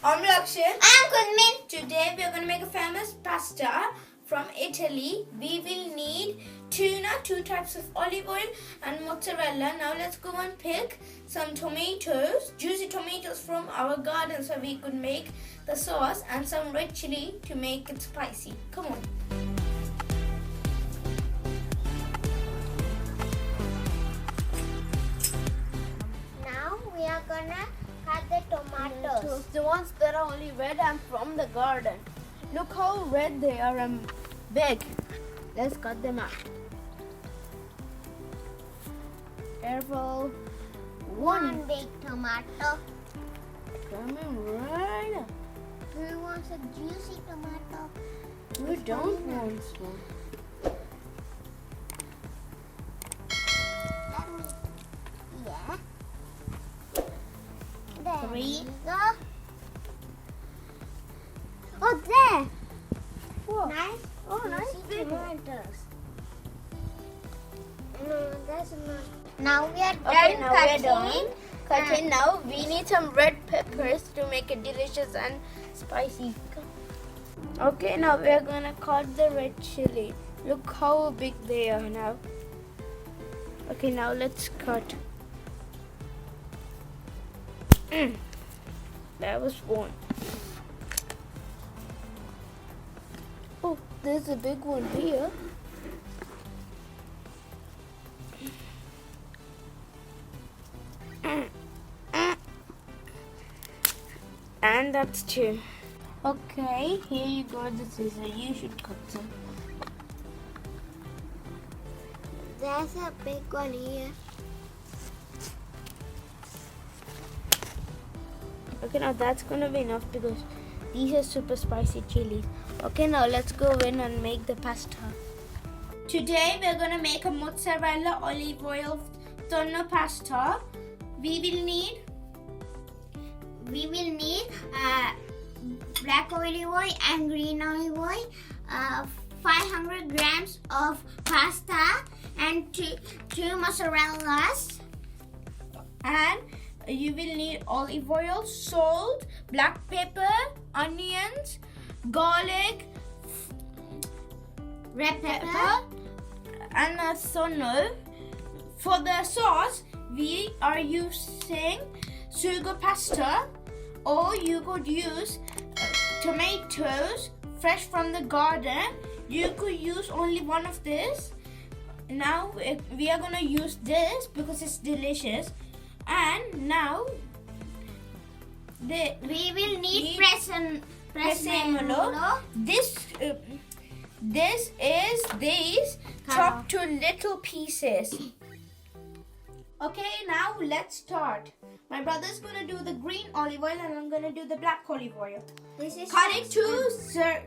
I'm Lakshith. I'm Kunmin. Today we are going to make a famous pasta from Italy. We will need tuna, 2 types of olive oil and mozzarella. Now let's go and pick some tomatoes, juicy tomatoes from our garden so we could make the sauce, and some red chili to make it spicy. Come on. Now we are gonna cut the tomatoes. The ones that are only red and from the garden. Look how red they are and big. Let's cut them out. Careful. One big tomato. Coming right. Who wants a juicy tomato? We don't want one. Let me. Yeah. There 3. we go. Oh, there. Whoa. Nice. Oh, nice juicy big one. tomatoes. No, that's not. Now we are Okay, done now we're cutting. done. Cutting now. We need some red peppers to make it delicious and spicy. Okay, now we're gonna cut the red chili. Look how big they are now. Okay, now let's cut. That was one. Oh, there's a big one here. And that's 2. Okay, here you go, the scissor. You should cut some. There's a big one here. Okay, now that's gonna be enough because these are super spicy chilies. Okay, now let's go in and make the pasta. Today we're gonna make a mozzarella olive oil tuna pasta. We will need Black olive oil and green olive oil, 500 grams of pasta and two mozzarellas. and you will need olive oil, salt, black pepper, onions, garlic, Red pepper. and a sonal. For the sauce, we are using sugar pasta, or you could use tomatoes fresh from the garden. You could use only one of this. Now we are gonna use this because it's delicious. And now We will need prezzemolo. This is these chopped to little pieces. Okay, now let's start. My brother's gonna do the green olive oil and I'm gonna do the black olive oil. This is Cut it to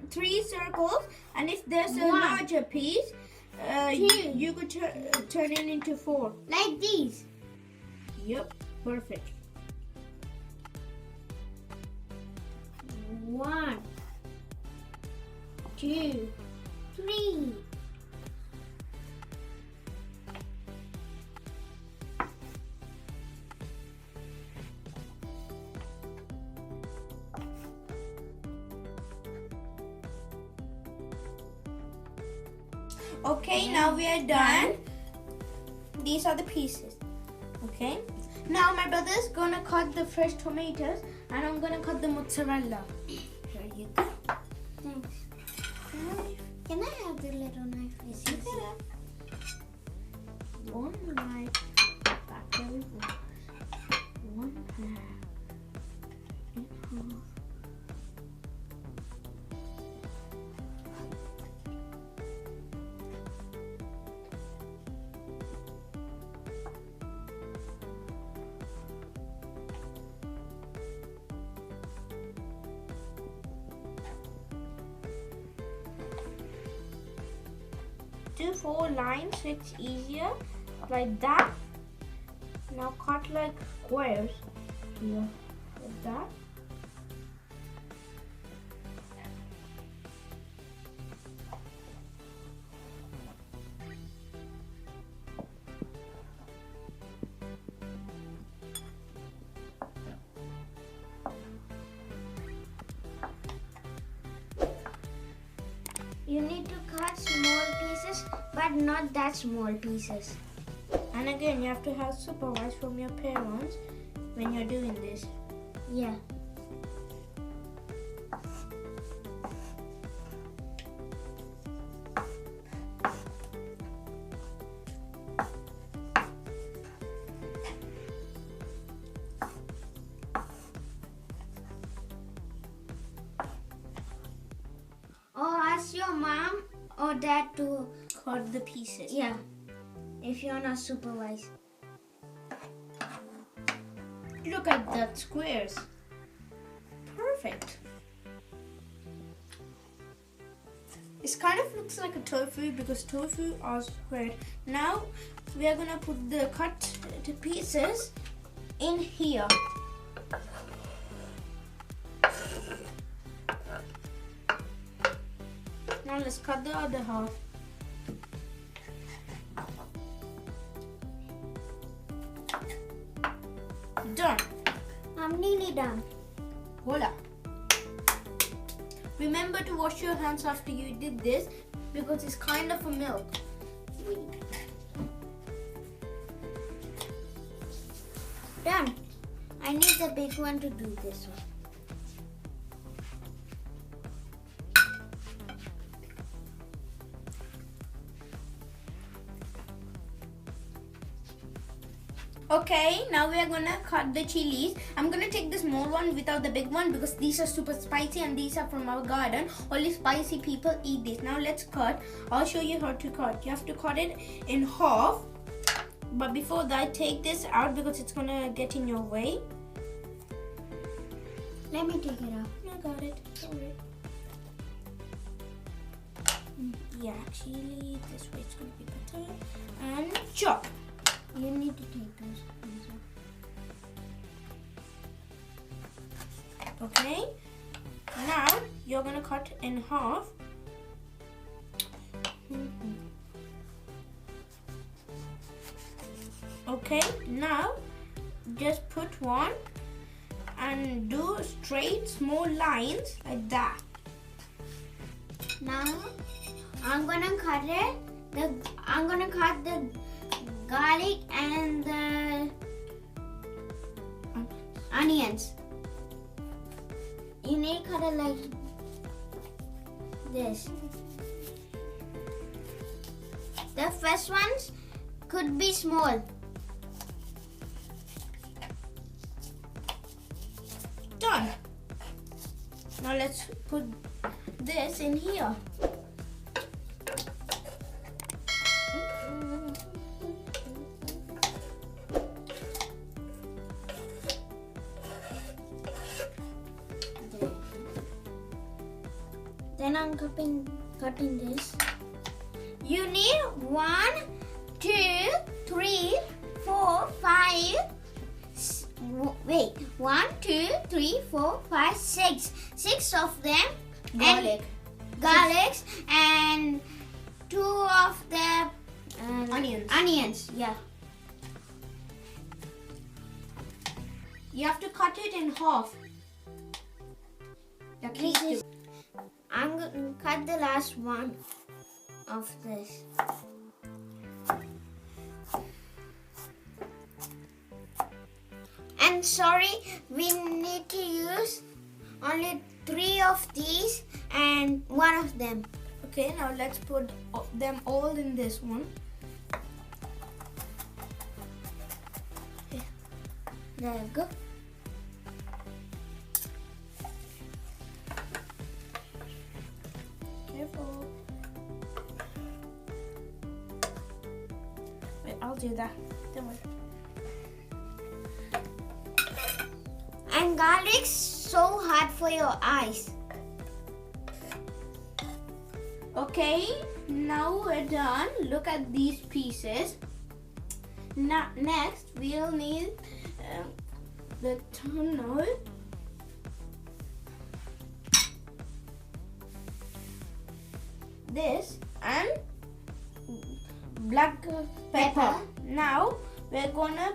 3 circles, and if there's a 1, larger piece, 2. you could turn it into 4. like these. Yep, perfect. 1, 2, 3. Okay, now we are done. These are the pieces. Okay. Now my brother's gonna cut the fresh tomatoes and I'm gonna cut the mozzarella. Here you go. Thanks. Can I have the little knife? Is it? One knife. Back there we go. One half. And half. Do 4 lines so it's easier, like that. Now cut like squares here, like that. You need to cut small pieces, but not that small pieces. And again, you have to have supervision from your parents when you're doing this. Yeah. Or ask your mom or dad to Cut the pieces. yeah, if you're not supervised. Look at that squares. Perfect. It kind of looks like a tofu because tofu are squared. Now we are gonna put the cut to pieces in here. Now let's cut the other half. Done. I'm nearly done. Voila. Remember to wash your hands after you did this because it's kind of a milk. Done. I need the big one to do this one. Okay, now we are gonna cut the chilies. I'm gonna take the small one without the big one because these are super spicy and these are from our garden. Only spicy people eat this. Now let's cut. I'll show you how to cut. You have to cut it in half. But before that, take this out because it's gonna get in your way. Let me take it out. I got it. Sorry. Yeah, actually, this way it's gonna be better. And chop. You need to take those ones off. Okay. Now you're gonna cut in half. Okay. Now just put one and do straight small lines like that. Now I'm gonna cut it. I'm gonna cut the garlic and the onions. You need to cut it like this. The first ones could be small. Done. Now let's put this in here. Then I'm cutting this. You need 1, 2, 3, 4, 5. Wait, 1, 2, 3, 4, 5, 6. 6 of them. Garlic. Garlics and 2 of the Onions. Onions, yeah. You have to cut it in half. At least This is- I'm going to cut the last one of this. And sorry, we need to use only 3 of these and 1 of them. Okay, now let's put them all in this one. There you go. Careful. Wait, I'll do that. Don't worry. And garlic's so hard for your eyes. Okay, now we're done. Look at these pieces. Now, next we'll need the tuna. This and black pepper. Now we're gonna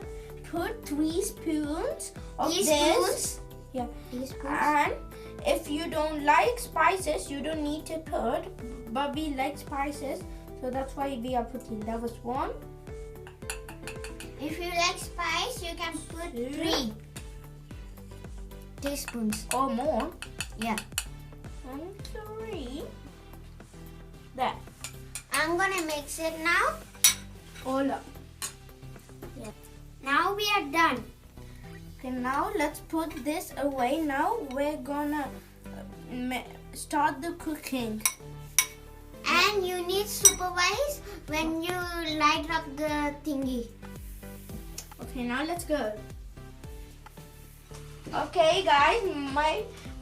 put 3 spoons of this. Teaspoons. Yeah. Teaspoons. And if you don't like spices, you don't need to put, but we like spices, so that's why we are putting. That was 1. If you like spice, you can put 3 teaspoons. Or more. Yeah. And 3. There. I'm gonna mix it now. All up. Yeah. Now we are done. Okay, now let's put this away. Now we're gonna start the cooking. And you need supervise when you light up the thingy. Okay, now let's go. Okay, guys,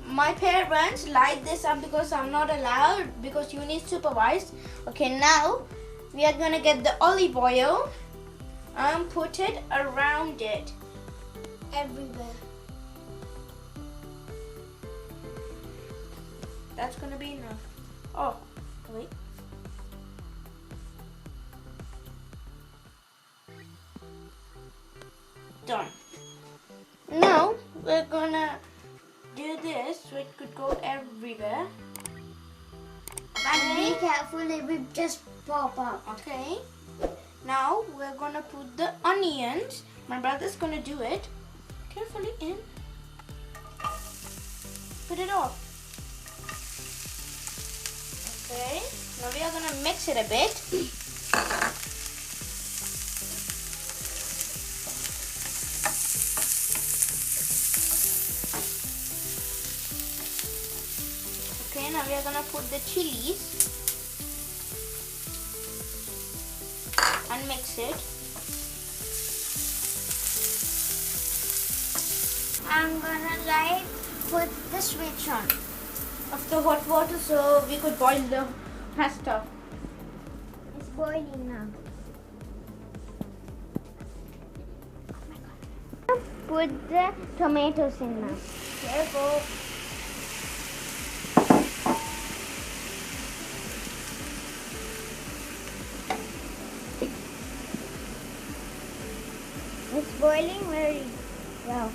my parents light this up because I'm not allowed, because you need supervise. Okay, now we are gonna get the olive oil and put it around it. Everywhere. That's gonna be enough. Oh, wait. Done. Now we're gonna do this so it could go everywhere. But be careful, it will just pop up. Okay. Now we're gonna put the onions. My brother's gonna do it. Carefully in. Put it off. Okay. Now we are gonna mix it a bit. Okay, now we are gonna put the chilies and mix it. I'm gonna put the switch on. Of the hot water so we could boil the pasta. It's boiling now. Put the tomatoes in now. Careful. It's boiling very well.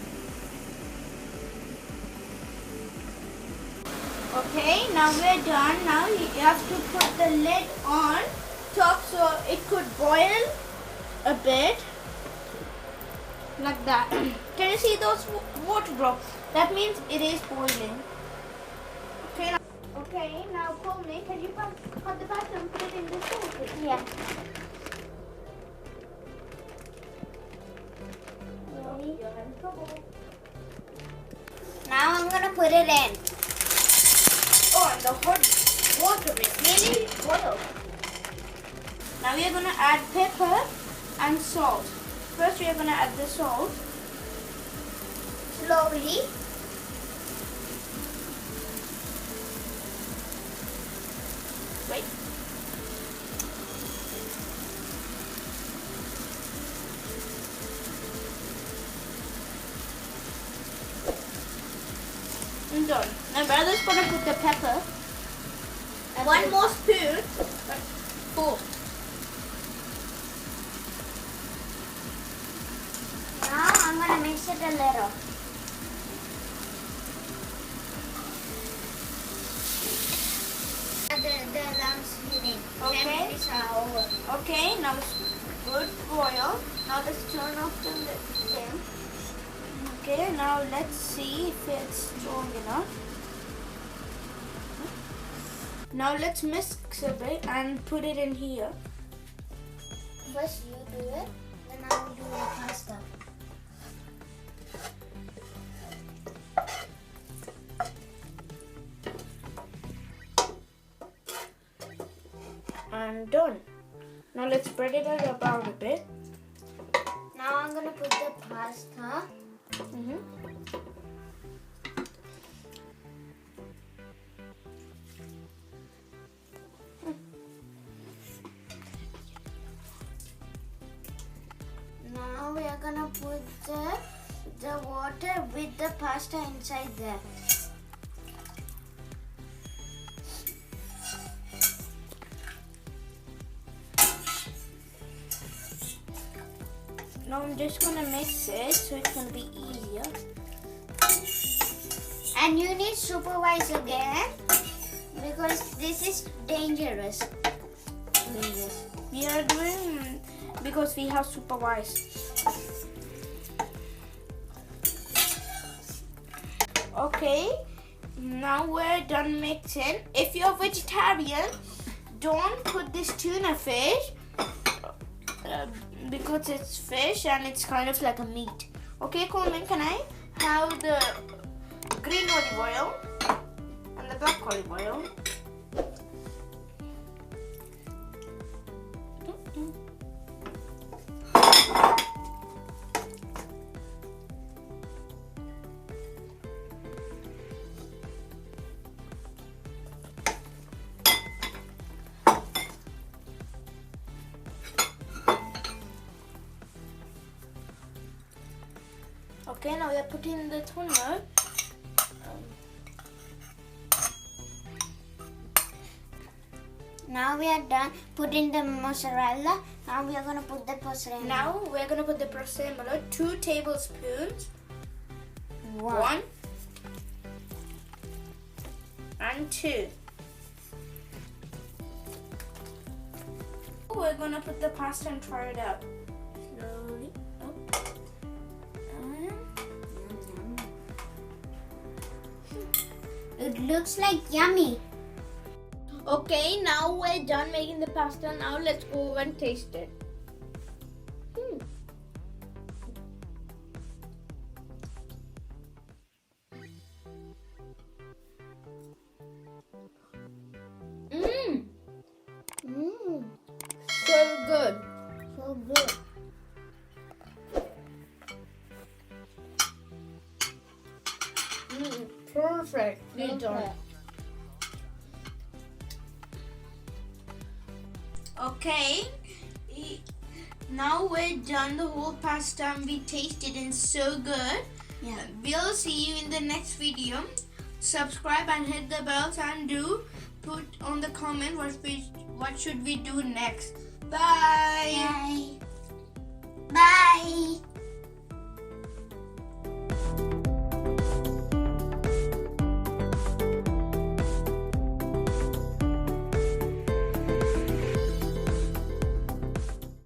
Okay, now we're done. Now you have to put the lid on top so it could boil a bit. Like that. Can you see those water drops? That means it is boiling. Okay, now pull me. Can you cut the pasta and put it in the sauce? Yeah. You're having trouble. Now I'm gonna put it in. Oh, and the hot water is really boiled. Now we are gonna add pepper and salt. First we are gonna add the salt. Slowly. Wait. I'm done. My brother's gonna put the pepper. And one more spoon. Four. Now I'm gonna mix it a little. The lamps heating. Okay. 10 minutes are over. Okay, now it's good boil. Now let's turn off the flame. Okay, now let's see if it's strong enough. Now let's mix a bit and put it in here. First you do it, then I will do the pasta. And done. Now let's spread it about a bit. Now I'm gonna put the pasta. Now we are gonna put the water with the pasta inside there. Now I'm just gonna mix it so it's gonna be easier. And you need supervise again because this is dangerous. We are doing because we have supervised. Okay, now we're done mixing. If you're vegetarian, don't put this tuna fish because it's fish and it's kind of like a meat. Okay, Coleman, can I have the green olive oil and the black olive oil? Okay, now we are putting the tuna. Now we are done putting the mozzarella. Now we are going to put the mozzarella. Now we're going to put the mozzarella, 2 tablespoons. 1 and 2. We're going to put the pasta and try it out. Slowly up. It looks like yummy. Okay, now we're done making the pasta. Now let's go and taste it. So good. So good. Perfectly done. Okay, now we're done the whole pasta and we tasted and so good. Yeah. We'll see you in the next video. Subscribe and hit the bells and do put on the comment what should we do next. Bye. Bye. Bye.